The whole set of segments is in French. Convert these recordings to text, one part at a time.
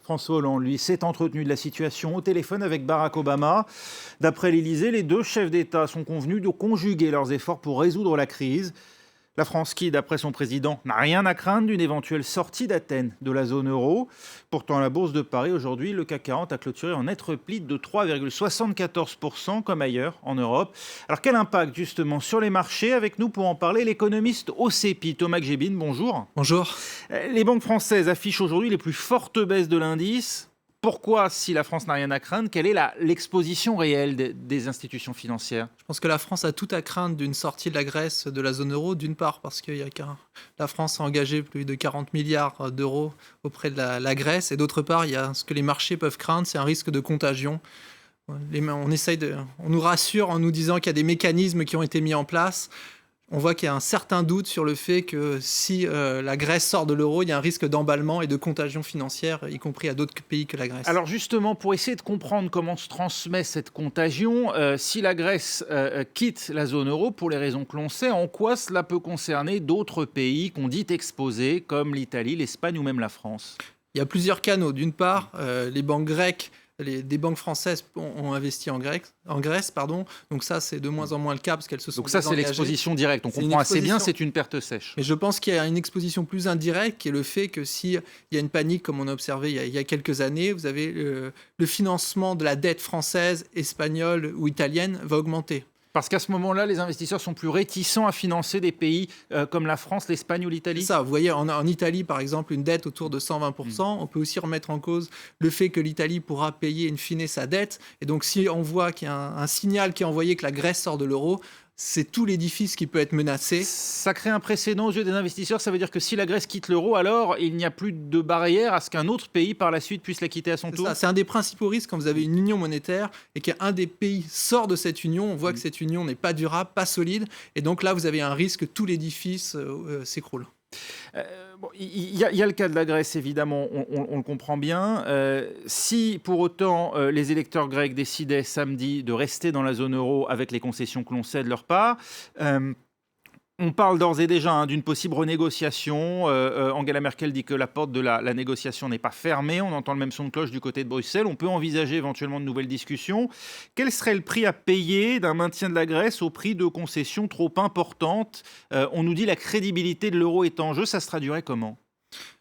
François Hollande, lui, s'est entretenu de la situation au téléphone avec Barack Obama. D'après l'Élysée, les deux chefs d'État sont convenus de conjuguer leurs efforts pour résoudre la crise. La France qui, d'après son président, n'a rien à craindre d'une éventuelle sortie d'Athènes de la zone euro. Pourtant, à la Bourse de Paris, aujourd'hui, le CAC 40 a clôturé en net repli de 3,74%, comme ailleurs en Europe. Alors, quel impact, justement, sur les marchés? Avec nous pour en parler, l'économiste au CEPI, Thomas Gjebin, bonjour. Bonjour. Les banques françaises affichent aujourd'hui les plus fortes baisses de l'indice. Pourquoi, si la France n'a rien à craindre, quelle est l'exposition réelle des institutions financières? Je pense que la France a tout à craindre d'une sortie de la Grèce de la zone euro, d'une part parce que la France a engagé plus de 40 milliards d'euros auprès de la Grèce, et d'autre part, il y a ce que les marchés peuvent craindre, c'est un risque de contagion. On nous rassure en nous disant qu'il y a des mécanismes qui ont été mis en place. On voit qu'il y a un certain doute sur le fait que si la Grèce sort de l'euro, il y a un risque d'emballement et de contagion financière, y compris à d'autres pays que la Grèce. Alors justement, pour essayer de comprendre comment se transmet cette contagion, si la Grèce quitte la zone euro, pour les raisons que l'on sait, en quoi cela peut concerner d'autres pays qu'on dit exposés, comme l'Italie, l'Espagne ou même la France? Il y a plusieurs canaux. D'une part, les banques grecques, des banques françaises ont investi en Grèce. Donc ça, c'est de moins en moins le cas parce qu'elles se sont Donc ça, c'est désengagées. l'exposition directe. On comprend assez bien, c'est une perte sèche. Mais je pense qu'il y a une exposition plus indirecte qui est le fait que s'il y a une panique, comme on a observé il y a quelques années, vous avez le financement de la dette française, espagnole ou italienne va augmenter. Parce qu'à ce moment-là, les investisseurs sont plus réticents à financer des pays comme la France, l'Espagne ou l'Italie. C'est ça, vous voyez, en Italie, par exemple, une dette autour de 120%. On peut aussi remettre en cause le fait que l'Italie pourra payer in fine sa dette. Et donc, si on voit qu'il y a un signal qui est envoyé que la Grèce sort de l'euro, c'est tout l'édifice qui peut être menacé. Ça crée un précédent aux yeux des investisseurs. Ça veut dire que si la Grèce quitte l'euro, alors il n'y a plus de barrière à ce qu'un autre pays par la suite puisse la quitter à son tour. C'est un des principaux risques quand vous avez une union monétaire et qu'un des pays sort de cette union. On voit que cette union n'est pas durable, pas solide. Et donc là, vous avez un risque que tout l'édifice s'écroule. Il y a le cas de la Grèce, évidemment, on le comprend bien. Si pour autant les électeurs grecs décidaient samedi de rester dans la zone euro avec les concessions que l'on sait de leur part, on parle d'ores et déjà d'une possible renégociation. Angela Merkel dit que la porte de la négociation n'est pas fermée. On entend le même son de cloche du côté de Bruxelles. On peut envisager éventuellement de nouvelles discussions. Quel serait le prix à payer d'un maintien de la Grèce au prix de concessions trop importantes? On nous dit la crédibilité de l'euro est en jeu. Ça se traduirait comment?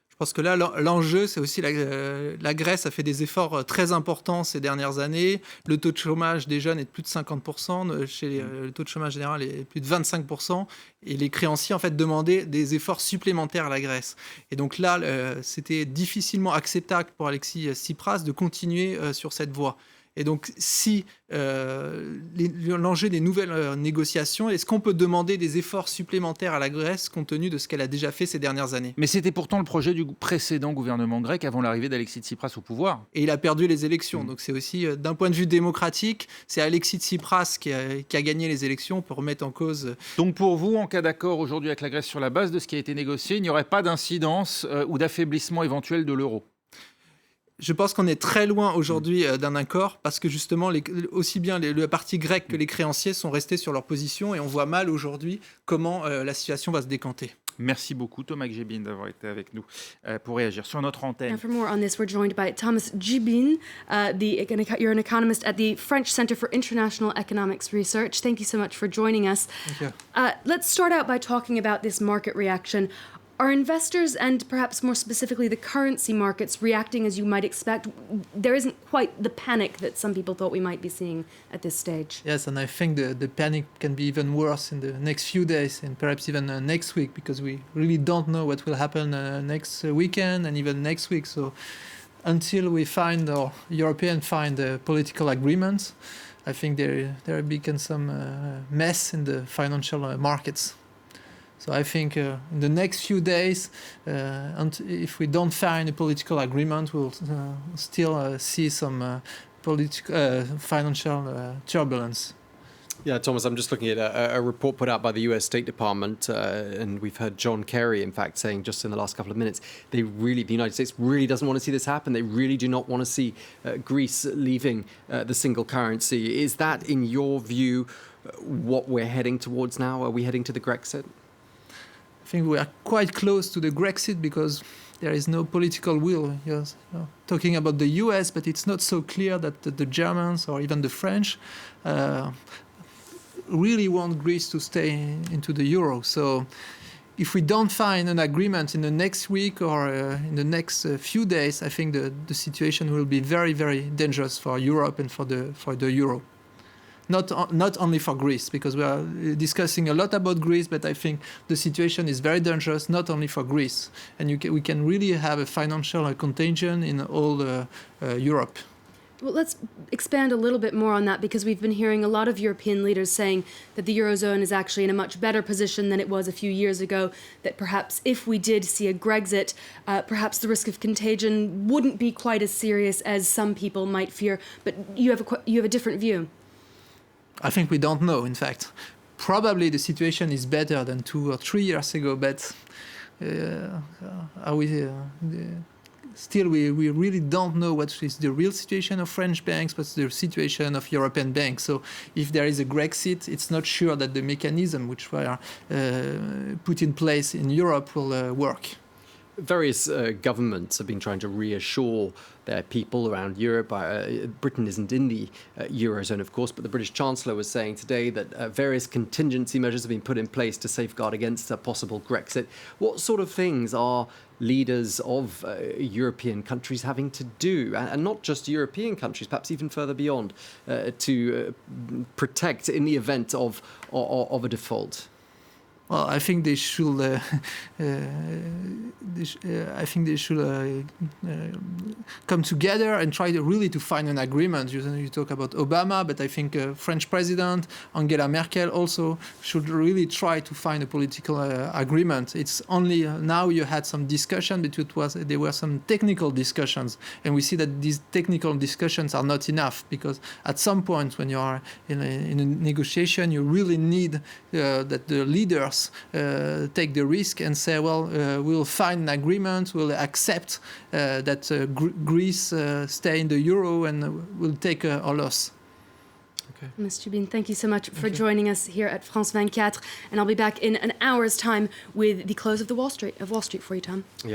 Je pense que là, l'enjeu, c'est aussi la Grèce a fait des efforts très importants ces dernières années. Le taux de chômage des jeunes est de plus de 50%. Le taux de chômage général est de plus de 25%. Et les créanciers, en fait, demandaient des efforts supplémentaires à la Grèce. Et donc là, c'était difficilement acceptable pour Alexis Tsipras de continuer sur cette voie. Et donc, si l'enjeu des nouvelles négociations, est-ce qu'on peut demander des efforts supplémentaires à la Grèce compte tenu de ce qu'elle a déjà fait ces dernières années? Mais c'était pourtant le projet du précédent gouvernement grec avant l'arrivée d'Alexis Tsipras au pouvoir. Et il a perdu les élections. Donc c'est aussi, d'un point de vue démocratique, c'est Alexis Tsipras qui a gagné les élections. On peut remettre en cause... Donc pour vous, en cas d'accord aujourd'hui avec la Grèce sur la base de ce qui a été négocié, il n'y aurait pas d'incidence ou d'affaiblissement éventuel de l'euro? Je pense qu'on est très loin aujourd'hui d'un accord parce que justement, aussi bien la partie grecque que les créanciers sont restés sur leur position et on voit mal aujourd'hui comment la situation va se décanter. Merci beaucoup Thomas Gjebin d'avoir été avec nous pour réagir sur notre antenne. And for more on this, we're joined by Thomas Gjebin. You're an economist at the French Center for International Economics Research. Thank you so much for joining us. Thank you. Let's start out by talking about this market reaction. Are investors and perhaps more specifically the currency markets reacting as you might expect? There isn't quite the panic that some people thought we might be seeing at this stage. Yes, and I think the panic can be even worse in the next few days and perhaps even next week because we really don't know what will happen next weekend and even next week. So until we find or Europeans find a political agreement, I think there become some mess in the financial markets. So I think in the next few days, if we don't find a political agreement, we'll still see some financial turbulence. Yeah, Thomas, I'm just looking at a report put out by the US State Department, and we've heard John Kerry, in fact, saying just in the last couple of minutes, the United States really doesn't want to see this happen. They really do not want to see Greece leaving the single currency. Is that, in your view, what we're heading towards now? Are we heading to the Grexit? I think we are quite close to the Grexit because there is no political will. Yes, talking about the US, but it's not so clear that the Germans or even the French really want Greece to stay into the euro. So if we don't find an agreement in the next week or in the next few days, I think the situation will be very, very dangerous for Europe and for the euro. Not only for Greece, because we are discussing a lot about Greece, but I think the situation is very dangerous, not only for Greece. And we can really have a financial contagion in all Europe. Well, let's expand a little bit more on that, because we've been hearing a lot of European leaders saying that the Eurozone is actually in a much better position than it was a few years ago, that perhaps if we did see a Grexit, perhaps the risk of contagion wouldn't be quite as serious as some people might fear. But you have a different view. I think we don't know, in fact. Probably the situation is better than 2 or 3 years ago, but still we really don't know what is the real situation of French banks, what's the situation of European banks. So if there is a Grexit, it's not sure that the mechanism which were put in place in Europe will work. Various governments have been trying to reassure their people around Europe. Britain isn't in the Eurozone, of course, but the British Chancellor was saying today that various contingency measures have been put in place to safeguard against a possible Grexit. What sort of things are leaders of European countries having to do, and not just European countries, perhaps even further beyond, to protect in the event of a default? Well, I think they should. Come together and try really to find an agreement. You talk about Obama, but I think French President Angela Merkel also should really try to find a political agreement. It's only now you had some discussion, but there were some technical discussions, and we see that these technical discussions are not enough, because at some point when you are in a negotiation, you really need that the leaders take the risk and say, well, we'll find an agreement, we'll accept that Greece stay in the euro and we'll take a loss. Okay. Ms. Tchoubine, thank you so much for joining us here at France 24, and I'll be back in an hour's time with the close of Wall Street for you, Tom.